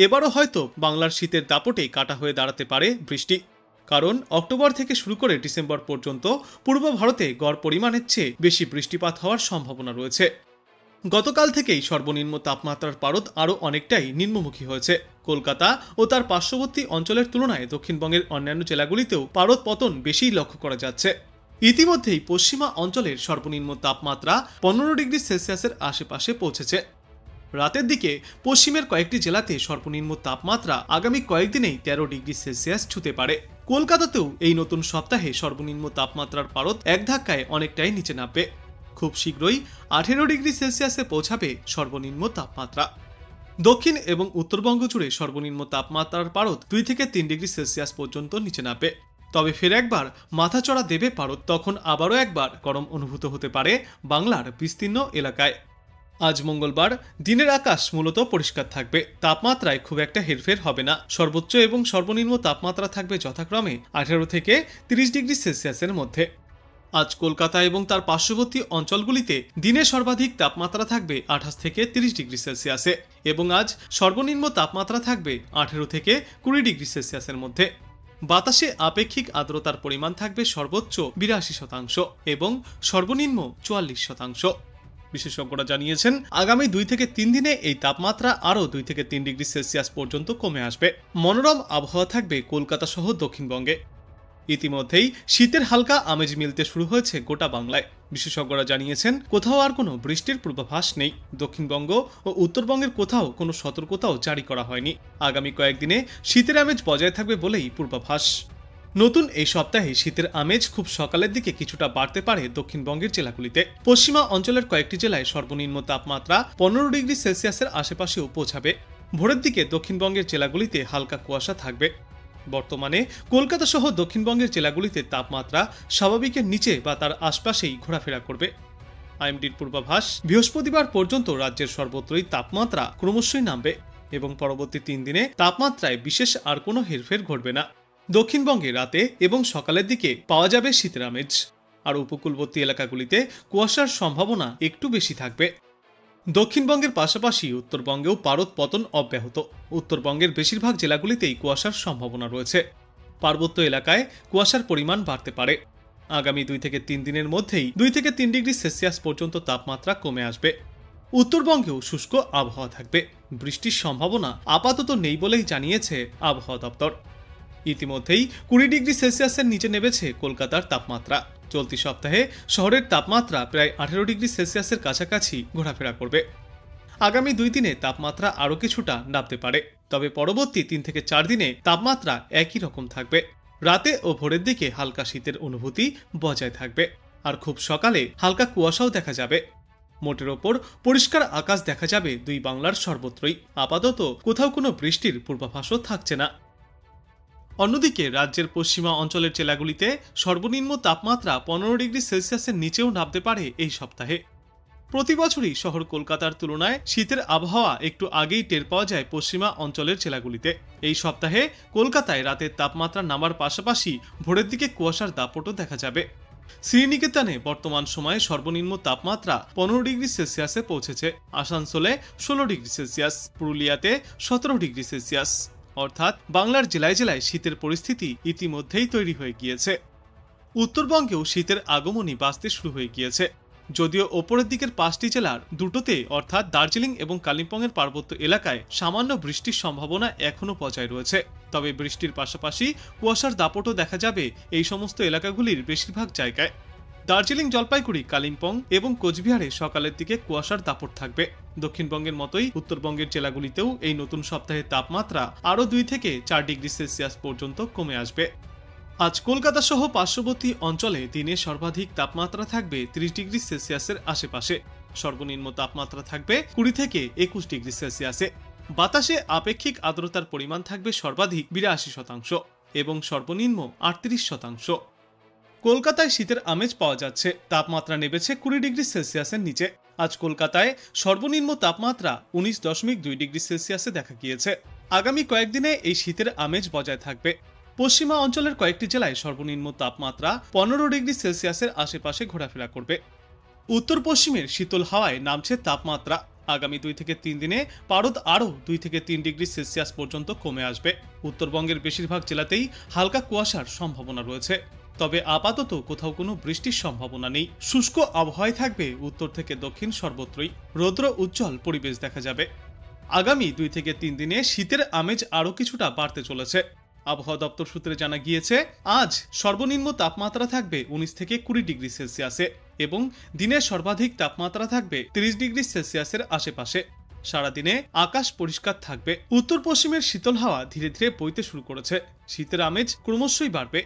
এবারও হয়তো বাংলার শীতের দাপটে কাটা হয়ে দাঁড়াতে পারে বৃষ্টি। কারণ অক্টোবর থেকে শুরু করে ডিসেম্বর পর্যন্ত পূর্ব ভারতে গড় পরিমাণের চেয়ে বেশি বৃষ্টিপাত হওয়ার সম্ভাবনা রয়েছে। গতকাল থেকেই সর্বনিম্ন তাপমাত্রার পারদ আরও অনেকটাই নিম্নমুখী হয়েছে। কলকাতা ও তার পার্শ্ববর্তী অঞ্চলের তুলনায় দক্ষিণবঙ্গের অন্যান্য জেলাগুলিতেও পারদ পতন বেশিই লক্ষ্য করা যাচ্ছে। ইতিমধ্যেই পশ্চিমা অঞ্চলের সর্বনিম্ন তাপমাত্রা 15 ডিগ্রি সেলসিয়াসের আশেপাশে পৌঁছেছে। রাতের দিকে পশ্চিমের কয়েকটি জেলাতে সর্বনিম্ন তাপমাত্রা আগামী কয়েকদিনেই 13 ডিগ্রি সেলসিয়াস ছুঁতে পারে। কলকাতাতেও এই নতুন সপ্তাহে সর্বনিম্ন তাপমাত্রার পারদ এক ধাক্কায় অনেকটাই নিচে নামবে। খুব শীঘ্রই 18 ডিগ্রি সেলসিয়াসে পৌঁছাবে সর্বনিম্ন তাপমাত্রা। দক্ষিণ এবং উত্তরবঙ্গ জুড়ে সর্বনিম্ন তাপমাত্রার পারদ 2 থেকে 3 ডিগ্রি সেলসিয়াস পর্যন্ত নিচে নামবে। তবে ফের একবার মাথাচড়া দেবে পারদ, তখন আবারও একবার গরম অনুভূত হতে পারে বাংলার বিস্তীর্ণ এলাকায়। আজ মঙ্গলবার দিনের আকাশ মূলত পরিষ্কার থাকবে। তাপমাত্রায় খুব একটা হেরফের হবে না। সর্বোচ্চ এবং সর্বনিম্ন তাপমাত্রা থাকবে যথাক্রমে 18 থেকে 30 ডিগ্রি সেলসিয়াসের মধ্যে। আজ কলকাতা এবং তার পার্শ্ববর্তী অঞ্চলগুলিতে দিনে সর্বাধিক তাপমাত্রা থাকবে 28 থেকে 30 ডিগ্রি সেলসিয়াসে এবং আজ সর্বনিম্ন তাপমাত্রা থাকবে 18 থেকে 20 ডিগ্রি সেলসিয়াসের মধ্যে। বাতাসে আপেক্ষিক আর্দ্রতার পরিমাণ থাকবে সর্বোচ্চ 82% এবং সর্বনিম্ন 44%। বিশেষজ্ঞরা জানিয়েছেন আগামী 2 থেকে 3 দিনে এই তাপমাত্রা আরও 2 থেকে 3 ডিগ্রি সেলসিয়াস পর্যন্ত কমে আসবে। মনোরম আবহাওয়া থাকবে কলকাতা সহ দক্ষিণবঙ্গে। ইতিমধ্যেই শীতের হালকা আমেজ মিলতে শুরু হয়েছে গোটা বাংলায়। বিশেষজ্ঞরা জানিয়েছেন কোথাও আর কোনো বৃষ্টির পূর্বাভাস নেই। দক্ষিণবঙ্গ ও উত্তরবঙ্গের কোথাও কোনো সতর্কতাও জারি করা হয়নি। আগামী কয়েকদিনে শীতের আমেজ বজায় থাকবে বলেই পূর্বাভাস। নতুন এই সপ্তাহে শীতের আমেজ খুব সকালের দিকে কিছুটা বাড়তে পারে দক্ষিণবঙ্গের জেলাগুলিতে। পশ্চিমা অঞ্চলের কয়েকটি জেলায় সর্বনিম্ন তাপমাত্রা 15 ডিগ্রি সেলসিয়াসের আশেপাশেও পৌঁছাবে। ভোরের দিকে দক্ষিণবঙ্গের জেলাগুলিতে হালকা কুয়াশা থাকবে। বর্তমানে কলকাতা সহ দক্ষিণবঙ্গের জেলাগুলিতে তাপমাত্রা স্বাভাবিকের নিচে বা তার আশপাশেই ঘোরাফেরা করবে। আইএমডির পূর্বাভাস, বৃহস্পতিবার পর্যন্ত রাজ্যের সর্বত্রই তাপমাত্রা ক্রমশই নামবে এবং পরবর্তী 3 দিনে তাপমাত্রায় বিশেষ আর কোনো হেরফের ঘটবে না। দক্ষিণবঙ্গে রাতে এবং সকালের দিকে পাওয়া যাবে শীতের আমেজ, আর উপকূলবর্তী এলাকাগুলিতে কুয়াশার সম্ভাবনা একটু বেশি থাকবে। দক্ষিণবঙ্গের পাশাপাশি উত্তরবঙ্গেও পারদ পতন অব্যাহত। উত্তরবঙ্গের বেশিরভাগ জেলাগুলিতেই কুয়াশার সম্ভাবনা রয়েছে। পার্বত্য এলাকায় কুয়াশার পরিমাণ বাড়তে পারে। আগামী 2 থেকে 3 দিনের মধ্যেই 2 থেকে 3 ডিগ্রি সেলসিয়াস পর্যন্ত তাপমাত্রা কমে আসবে। উত্তরবঙ্গেও শুষ্ক আবহাওয়া থাকবে। বৃষ্টির সম্ভাবনা আপাতত নেই বলেই জানিয়েছে আবহাওয়া দপ্তর। ইতিমধ্যেই 20 ডিগ্রি সেলসিয়াসের নিচে নেমেছে কলকাতার তাপমাত্রা। চলতি সপ্তাহে শহরের তাপমাত্রা প্রায় 18 ডিগ্রি সেলসিয়াসের কাছাকাছি ঘোরাফেরা করবে। আগামী 2 দিনে তাপমাত্রা আরও কিছুটা নামতে পারে, তবে পরবর্তী 3 থেকে 4 দিনে তাপমাত্রা একই রকম থাকবে। রাতে ও ভোরের দিকে হালকা শীতের অনুভূতি বজায় থাকবে, আর খুব সকালে হালকা কুয়াশাও দেখা যাবে। মোটের ওপর পরিষ্কার আকাশ দেখা যাবে 2 বাংলার সর্বত্রই। আপাতত কোথাও কোনো বৃষ্টির পূর্বাভাসও থাকছে না। অন্যদিকে রাজ্যের পশ্চিমা অঞ্চলের জেলাগুলিতে সর্বনিম্ন তাপমাত্রা 15 ডিগ্রি সেলসিয়াসের নিচেও নামতে পারে এই সপ্তাহে। প্রতি বছরই শহর কলকাতার তুলনায় শীতের আবহাওয়া একটু আগেই টের পাওয়া যায় পশ্চিমা অঞ্চলের জেলাগুলিতে। এই সপ্তাহে কলকাতায় রাতের তাপমাত্রা নামার পাশাপাশি ভোরের দিকে কুয়াশার দাপটও দেখা যাবে। শ্রীনিকেতনে বর্তমান সময়ে সর্বনিম্ন তাপমাত্রা 15 ডিগ্রি সেলসিয়াসে পৌঁছেছে। আসানসোলে 16 ডিগ্রি সেলসিয়াস, পুরুলিয়াতে 17 ডিগ্রি সেলসিয়াস। অর্থাৎ বাংলার জেলায় জেলায় শীতের পরিস্থিতি ইতিমধ্যেই তৈরি হয়ে গিয়েছে। উত্তরবঙ্গেও শীতের আগমনী বাজতে শুরু হয়ে গিয়েছে। যদিও ওপরের দিকের 5টি জেলার দুটোতে অর্থাৎ দার্জিলিং এবং কালিম্পংয়ের পার্বত্য এলাকায় সামান্য বৃষ্টির সম্ভাবনা এখনও বজায় রয়েছে, তবে বৃষ্টির পাশাপাশি কুয়াশার দাপটও দেখা যাবে এই সমস্ত এলাকাগুলির বেশিরভাগ জায়গায়। দার্জিলিং, জলপাইগুড়ি, কালিম্পং এবং কোচবিহারে সকালের দিকে কুয়াশার দাপট থাকবে। দক্ষিণবঙ্গের মতোই উত্তরবঙ্গের জেলাগুলিতেও এই নতুন সপ্তাহে তাপমাত্রা আরও 2 থেকে 4 ডিগ্রি সেলসিয়াস পর্যন্ত কমে আসবে। আজ কলকাতা সহ পার্শ্ববর্তী অঞ্চলে দিনে সর্বাধিক তাপমাত্রা থাকবে 30 ডিগ্রি সেলসিয়াসের আশেপাশে। সর্বনিম্ন তাপমাত্রা থাকবে 20 থেকে 21 ডিগ্রি সেলসিয়াসে। বাতাসে আপেক্ষিক আর্দ্রতার পরিমাণ থাকবে সর্বাধিক 82% এবং সর্বনিম্ন 38%। কলকাতায় শীতের আমেজ পাওয়া যাচ্ছে। তাপমাত্রা নেমেছে 20 ডিগ্রি সেলসিয়াসের নিচে। আজ কলকাতায় সর্বনিম্ন তাপমাত্রা 19.2 ডিগ্রি সেলসিয়াসে দেখা গিয়েছে। আগামী কয়েকদিনে এই শীতের আমেজ বজায় থাকবে। পশ্চিমা অঞ্চলের কয়েকটি জেলায় সর্বনিম্ন তাপমাত্রা 15 ডিগ্রি সেলসিয়াসের আশেপাশে ঘোরাফেরা করবে। উত্তর পশ্চিমের শীতল হাওয়ায় নামছে তাপমাত্রা। আগামী 2 থেকে 3 দিনে পারদ আরও 2 থেকে 3 ডিগ্রি সেলসিয়াস পর্যন্ত কমে আসবে। উত্তরবঙ্গের বেশিরভাগ জেলাতেই হালকা কুয়াশার সম্ভাবনা রয়েছে, তবে আপাতত কোথাও কোনো বৃষ্টির সম্ভাবনা নেই। শুষ্ক আবহাওয়ায় থাকবে উত্তর থেকে দক্ষিণ সর্বত্রই, রৌদ্র উজ্জ্বল পরিবেশ দেখা যাবে। আগামী 2 থেকে 3 দিনে শীতের আমেজ আরও কিছুটা বাড়তে চলেছে। আবহাওয়া দপ্তর সূত্রে জানা গিয়েছে, আজ সর্বনিম্ন তাপমাত্রা থাকবে 19 থেকে 20 ডিগ্রি সেলসিয়াসে এবং দিনের সর্বাধিক তাপমাত্রা থাকবে 30 ডিগ্রি সেলসিয়াসের আশেপাশে। সারাদিনে আকাশ পরিষ্কার থাকবে। উত্তর পশ্চিমের শীতল হাওয়া ধীরে ধীরে বইতে শুরু করেছে। শীতের আমেজ ক্রমশই বাড়বে।